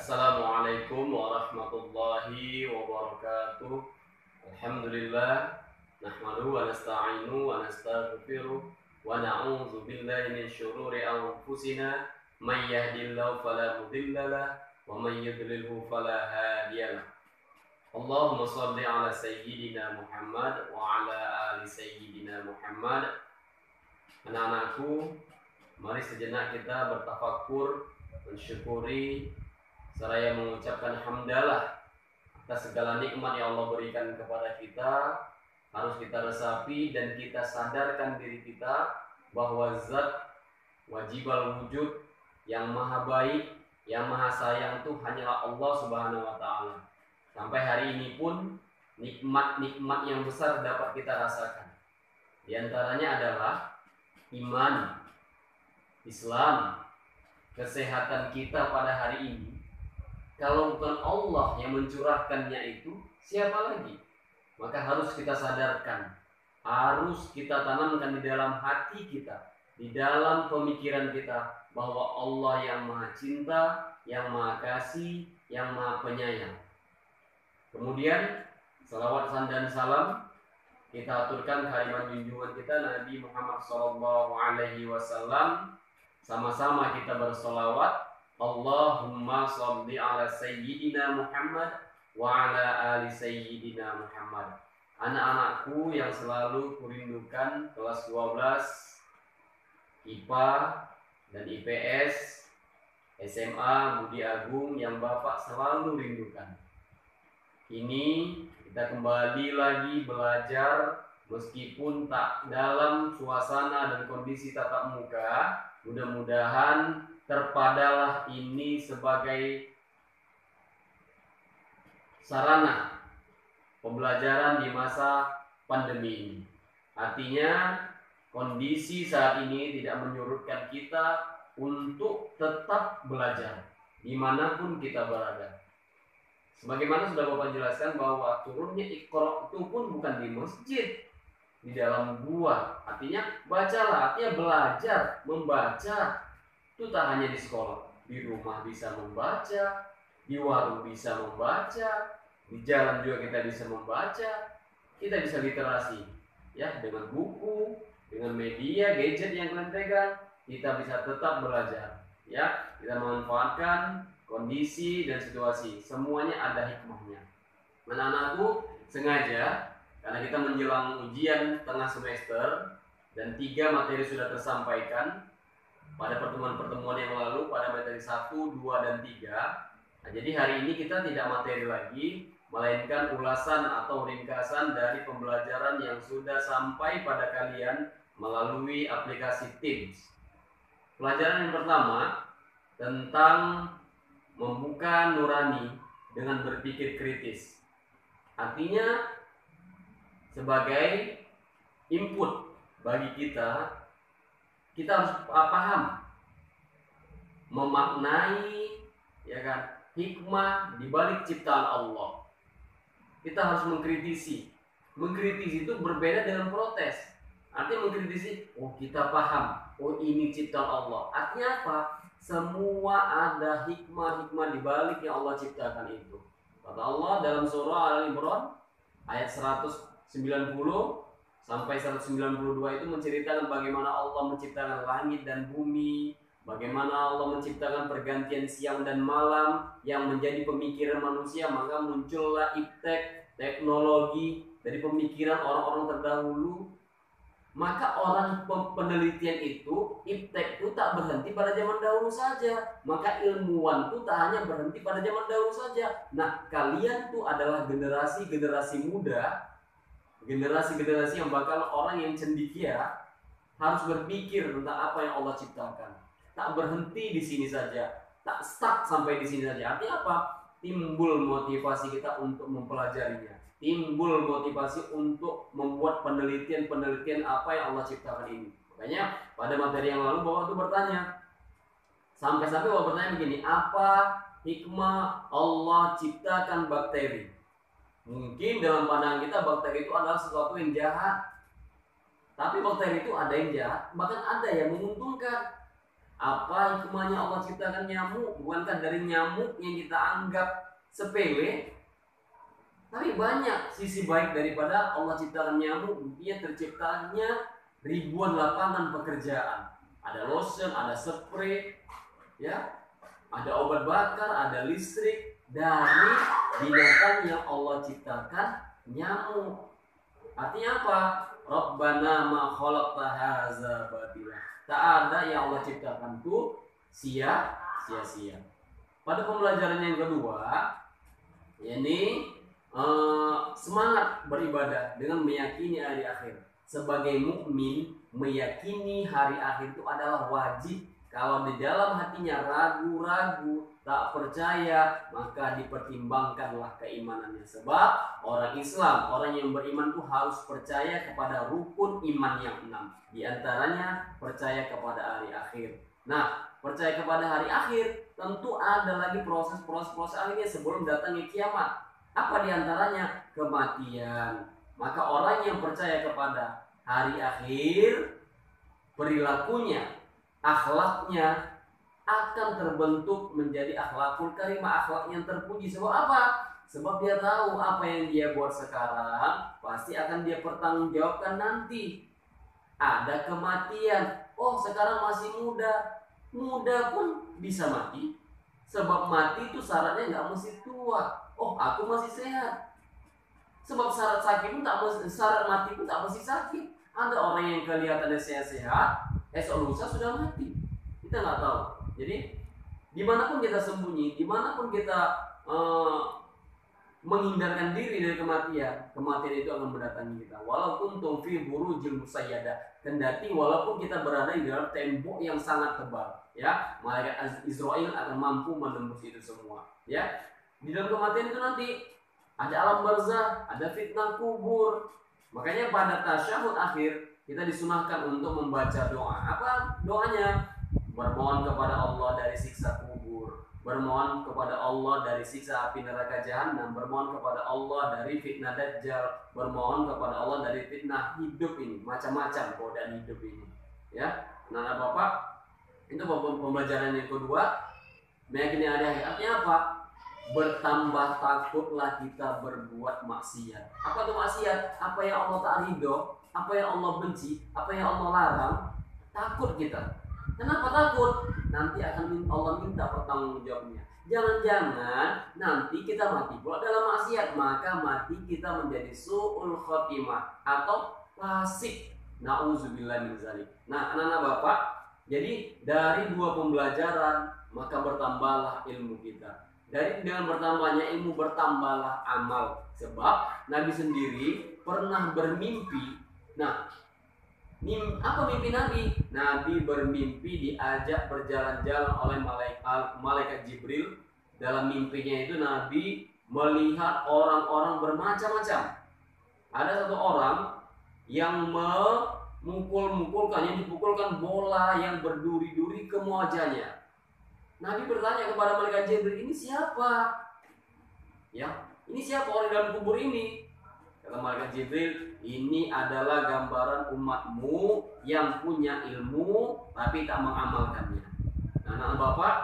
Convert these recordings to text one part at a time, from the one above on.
Assalamualaikum warahmatullahi wabarakatuh. Alhamdulillah nahmaduhu wa nasta'inu wa nastaghfiruh wa na'udzu billahi min syururi anfusina may yahdihillahu fala mudilla lahu wa may yudlilhu fala hadiya lahu. Allahumma shalli ala sayyidina Muhammad wa ala ali sayyidina Muhammad. Anak-anakku, mari sejenak kita bertafakur, mensyukuri seraya mengucapkan hamdalah atas segala nikmat yang Allah berikan kepada kita. Harus kita resapi dan kita sadarkan diri kita bahwa zat wajibal wujud yang maha baik, yang maha sayang itu hanyalah Allah Subhanahu wa ta'ala. Sampai hari ini pun nikmat-nikmat yang besar dapat kita rasakan. Di antaranya adalah iman, Islam, kesehatan kita pada hari ini. Kalau bukan Allah yang mencurahkannya itu, siapa lagi? Maka harus kita sadarkan, harus kita tanamkan di dalam hati kita, di dalam pemikiran kita, bahwa Allah yang maha cinta, yang maha kasih, yang maha penyayang. Kemudian salawat dan salam kita aturkan kehadiran junjungan kita Nabi Muhammad SAW. Sama-sama kita bersolawat. Allahumma sholli ala sayyidina Muhammad wa ala ali sayyidina Muhammad. Anak-anakku yang selalu kurindukan, kelas 12 IPA dan IPS, SMA, Budi Agung yang Bapak selalu rindukan. Ini kita kembali lagi belajar meskipun tak dalam suasana dan kondisi tatap muka. Mudah-mudahan terpadalah ini sebagai sarana pembelajaran di masa pandemi ini. Artinya kondisi saat ini tidak menyurutkan kita untuk tetap belajar dimanapun kita berada. Sebagaimana sudah Bapak jelaskan bahwa turunnya Iqra itu pun bukan di masjid, di dalam gua. Artinya bacalah, artinya belajar, membaca. Itu tak hanya di sekolah, di rumah bisa membaca, di warung bisa membaca, di jalan juga kita bisa membaca. Kita bisa literasi, ya, dengan buku, dengan media, gadget yang kalian pegang, kita bisa tetap belajar, ya. Kita memanfaatkan kondisi dan situasi, semuanya ada hikmahnya. Anak-anakku, sengaja karena kita menjelang ujian tengah semester dan 3 materi sudah tersampaikan pada pertemuan-pertemuan yang lalu, pada materi 1, 2, dan 3. Nah, jadi hari ini kita tidak materi lagi, melainkan ulasan atau ringkasan dari pembelajaran yang sudah sampai pada kalian melalui aplikasi Teams. Pelajaran yang pertama tentang membuka nurani dengan berpikir kritis. Artinya sebagai input bagi kita harus paham, memaknai, ya kan, hikmah di balik ciptaan Allah. Kita harus mengkritisi. Mengkritisi itu berbeda dengan protes. Artinya mengkritisi, oh kita paham, oh ini ciptaan Allah. Artinya apa? Semua ada hikmah-hikmah di balik yang Allah ciptakan itu. Kata Allah dalam surah Al-Imran ayat 190 sampai 192 itu menceritakan bagaimana Allah menciptakan langit dan bumi, bagaimana Allah menciptakan pergantian siang dan malam yang menjadi pemikiran manusia. Maka muncullah iptek, teknologi dari pemikiran orang-orang terdahulu. Maka orang penelitian itu, iptek itu tak berhenti pada zaman dahulu saja. Maka ilmuwan itu tak hanya berhenti pada zaman dahulu saja. Nah, kalian tuh adalah generasi-generasi muda, generasi-generasi yang bakal orang yang cendekia, harus berpikir tentang apa yang Allah ciptakan. Tak berhenti di sini saja, tak stuck sampai di sini saja. Artinya apa? Timbul motivasi kita untuk mempelajarinya, timbul motivasi untuk membuat penelitian-penelitian apa yang Allah ciptakan ini. Makanya pada materi yang lalu Bapak itu bertanya, sampai-sampai Bapak bertanya begini, apa hikmah Allah ciptakan bakteri? Mungkin dalam pandangan kita bakteri itu adalah sesuatu yang jahat. Tapi bakteri itu ada yang jahat, bahkan ada yang menguntungkan. Apa hikmahnya Allah ciptakan nyamuk? Bukankah dari nyamuk yang kita anggap sepele, tapi banyak sisi baik daripada Allah ciptakan nyamuk. Dia terciptanya ribuan lapangan pekerjaan. Ada lotion, ada spray, ya, ada obat bakar, ada listrik dari binatang yang Allah ciptakan nyamuk. Artinya apa? Rabbana ma khalaqta hadza batila. Tak ada yang Allah ciptakan tuh sia-sia. Pada pembelajaran yang kedua, yakni semangat beribadah dengan meyakini hari akhir. Sebagai mukmin, meyakini hari akhir itu adalah wajib. Kalau di dalam hatinya ragu-ragu, tak percaya, maka dipertimbangkanlah keimanannya. Sebab orang Islam, orang yang beriman itu harus percaya kepada rukun iman yang 6. Di antaranya percaya kepada hari akhir. Nah, percaya kepada hari akhir tentu ada lagi proses-proses akhirnya sebelum datangnya kiamat. Apa di antaranya? Kematian. Maka orang yang percaya kepada hari akhir, perilakunya, akhlaknya akan terbentuk menjadi akhlakul karimah, akhlak yang terpuji. Sebab apa? Sebab dia tahu apa yang dia buat sekarang pasti akan dia pertanggungjawabkan nanti. Ada kematian. Oh, sekarang masih muda. Muda pun bisa mati. Sebab mati itu syaratnya nggak mesti tua. Oh, aku masih sehat. Sebab syarat sakit pun tak mesti, syarat mati pun tak mesti sakit. Ada orang yang kelihatannya sehat-sehat, esok lusa sudah mati. Kita nggak tahu. Jadi dimanapun kita sembunyi, dimanapun kita menghindarkan diri dari kematian, kematian itu akan mendatangi kita. Walaupun fi burujil musayyadah, kendati walaupun kita berada di dalam tembok yang sangat tebal, ya, malaikat Israel akan mampu menembus itu semua. Ya, di dalam kematian itu nanti ada alam barzah, ada fitnah kubur. Makanya pada tasyahud akhir kita disunahkan untuk membaca doa. Apa doanya? Bermohon kepada Allah dari siksa kubur, bermohon kepada Allah dari siksa api neraka jahanam, bermohon kepada Allah dari fitnah dajjal, bermohon kepada Allah dari fitnah hidup ini, macam-macam godaan hidup ini. Ya, nah Bapak, itu pembelajaran yang kedua, meyakini hari akhir. Artinya apa? Bertambah takutlah kita berbuat maksiat. Apa itu maksiat? Apa yang Allah tak ridho, apa yang Allah benci, apa yang Allah larang, takut kita. Kenapa takut? Nanti akan Allah minta pertanggungjawabnya. Jangan-jangan nanti kita mati pula dalam maksiat, maka mati kita menjadi su'ul khotimah atau fasik. Nauzubillah min zalik. Nah, anak-anak Bapak, jadi dari dua pembelajaran maka bertambahlah ilmu kita. Dari dengan bertambahnya ilmu bertambahlah amal. Sebab Nabi sendiri pernah bermimpi. Nah, apa mimpi Nabi? Nabi bermimpi diajak berjalan-jalan oleh malaikat Jibril. Dalam mimpinya itu Nabi melihat orang-orang bermacam-macam. Ada satu orang yang dipukulkan bola yang berduri-duri ke wajahnya. Nabi bertanya kepada malaikat Jibril, ini siapa? Ya, ini siapa orang dalam kubur ini? Kata malaikat Jibril, ini adalah gambaran umatmu yang punya ilmu tapi tak mengamalkannya. Nah, anak Bapak,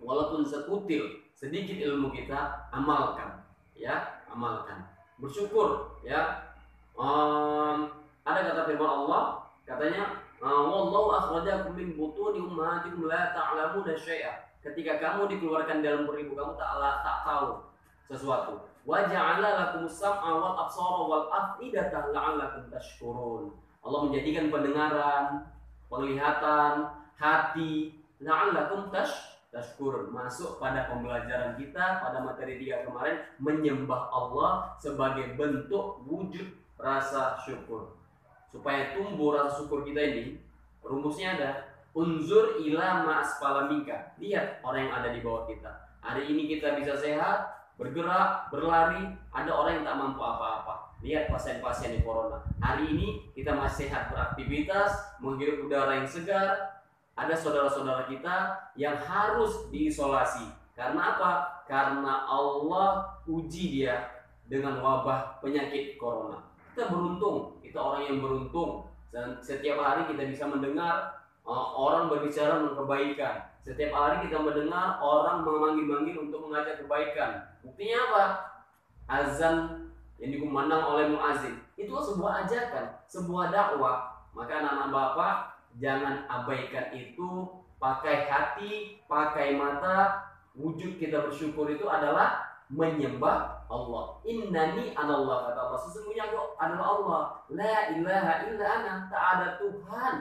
walaupun sekutil, sedikit ilmu kita, amalkan, ya, amalkan. Bersyukur, ya. Ada kata firman Allah, katanya, wallahu akhrajakum min butuni ummahatikum la ta'lamuna syai'a. Ketika kamu dikeluarkan dalam perut ibu kamu tak tahu sesuatu. Wa ja'ala lakumus sam'a wal absara wal af'idata la'allakum tashkurun. Allah menjadikan pendengaran, penglihatan, hati la'allakum tashkurun. Masuk pada pembelajaran kita pada materi 3 kemarin, menyembah Allah sebagai bentuk wujud rasa syukur. Supaya tumbuh rasa syukur kita ini, rumusnya ada, unzur ila ma'asfala minka. Lihat orang yang ada di bawah kita. Hari ini kita bisa sehat, bergerak, berlari, ada orang yang tak mampu apa-apa. Lihat pasien-pasien di corona. Hari ini kita masih sehat beraktivitas, menghirup udara yang segar. Ada saudara-saudara kita yang harus diisolasi. Karena apa? Karena Allah uji dia dengan wabah penyakit corona. Kita beruntung, kita orang yang beruntung. Dan setiap hari kita bisa mendengar orang berbicara tentang kebaikan. Setiap hari kita mendengar orang memanggil-manggil untuk mengajak kebaikan. Buktinya apa? Azan yang dikumandang oleh muazin itu sebuah ajakan, sebuah dakwah. Maka anak-anak bapak jangan abaikan itu. Pakai hati, pakai mata. Wujud kita bersyukur itu adalah menyembah Allah. Innani anallah, kata Allah, sesungguhnya aku adalah Allah. La ilaha illa ana, tak ada Tuhan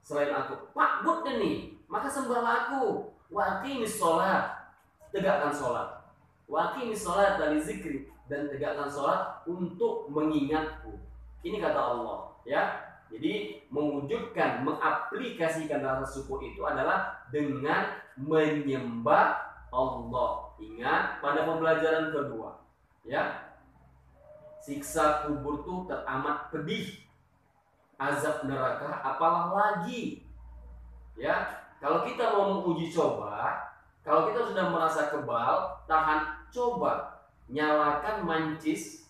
selain aku. Fa'budni, maka sembahlah aku. Wa aqimis shalah, tegakkan salat. Wa aqimis shalah li zikri, dan tegakkan salat untuk mengingatku. Ini kata Allah, ya. Jadi mewujudkan, mengaplikasikan rasa syukur itu adalah dengan menyembah Allah. Ingat pada pembelajaran kedua, ya, siksa kubur itu teramat pedih, azab neraka apalah lagi, ya. Kalau kita mau menguji coba, kalau kita sudah merasa kebal, tahan, coba nyalakan mancis,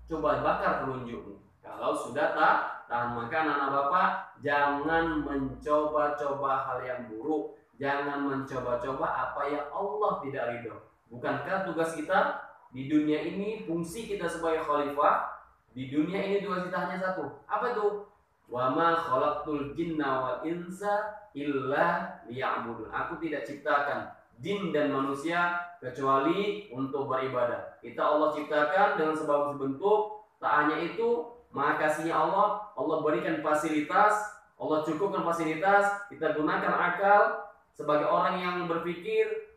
coba bakar telunjukmu. Kalau sudah tahan, maka anak-anak bapak jangan mencoba-coba hal yang buruk. Jangan mencoba-coba apa yang Allah tidak ridho. Bukankah tugas kita di dunia ini, fungsi kita sebagai khalifah di dunia ini tugas kita hanya satu. Apa itu? Wa ma khalaqtul jinna wal insa illa liya'budun. Aku tidak ciptakan jin dan manusia kecuali untuk beribadah. Kita Allah ciptakan dengan sebab bentuk. Tak hanya itu, maha kasihnya Allah, Allah berikan fasilitas, Allah cukupkan fasilitas, kita gunakan akal. Sebagai orang yang berpikir,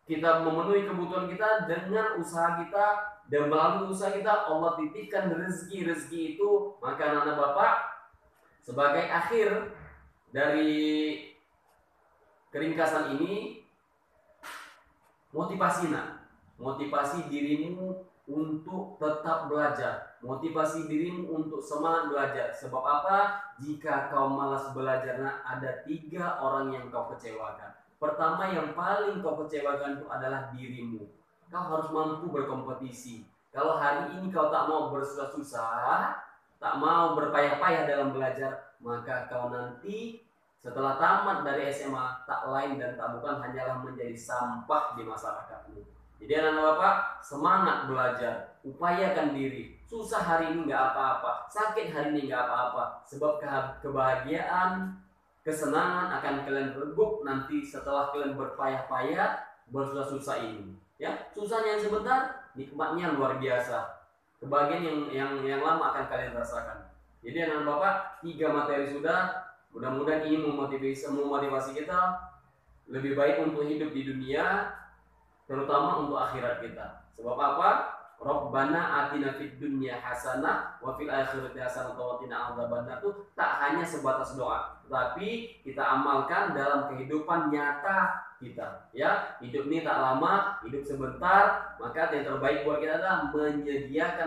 kita memenuhi kebutuhan kita dengan usaha kita, dan melalui usaha kita Allah titipkan rezeki itu. Maka anak-anak bapak, sebagai akhir dari keringkasan ini, motivasi dirimu untuk tetap belajar, motivasi dirimu untuk semangat belajar. Sebab apa? Jika kau malas belajar, ada 3 orang yang kau kecewakan. Pertama, yang paling kau kecewakan itu adalah dirimu. Kau harus mampu berkompetisi. Kalau hari ini kau tak mau bersusah-susah, tak mau berpayah-payah dalam belajar, maka kau nanti setelah tamat dari SMA tak lain dan tak bukan hanyalah menjadi sampah di masyarakatmu. Jadi anak-anak bapak, semangat belajar, upayakan diri. Susah hari ini nggak apa-apa, sakit hari ini nggak apa-apa. Sebab kebahagiaan, kesenangan akan kalian regup nanti setelah kalian berpayah-payah, bersusah-susah ini. Ya, susahnya yang sebentar, nikmatnya luar biasa. Kebahagiaan yang lama akan kalian rasakan. Jadi anak-anak bapak, 3 materi sudah. Mudah-mudahan ini memotivasi kita lebih baik untuk hidup di dunia, terutama untuk akhirat kita. Sebab apa? Rabbana atina fid dunya hasanah wa fil akhirati hasanah wa qina adzabannar itu tak hanya sebatas doa, tapi kita amalkan dalam kehidupan nyata kita. Ya, hidup ini tak lama, hidup sebentar, maka yang terbaik buat kita adalah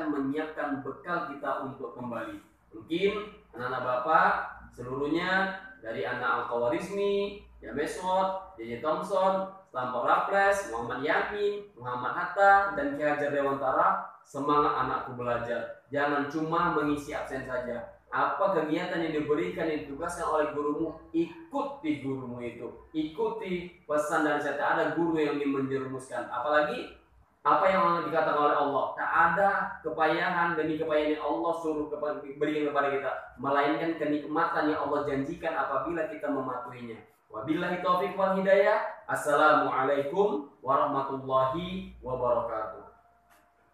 menyiapkan bekal kita untuk kembali. Mungkin anak-anak bapak seluruhnya dari anak Al-Qawarizmi, Jameswot, J.J. Thompson, Stamford Raffles, Muhammad Yamin, Muhammad Hatta, dan Ki Hajar Dewantara, semangat anakku belajar. Jangan cuma mengisi absen saja. Apa kegiatan yang diberikan, yang ditugaskan oleh gurumu, ikuti gurumu itu. Ikuti pesan dari saya. Tak ada guru yang menjerumuskan. Apalagi apa yang dikatakan oleh Allah, tak ada kepayahan demi kepayahan yang Allah suruh berikan kepada kita, melainkan kenikmatan yang Allah janjikan apabila kita mematuhinya. Wabillahi taufiq wal hidayah. Assalamualaikum warahmatullahi wabarakatuh.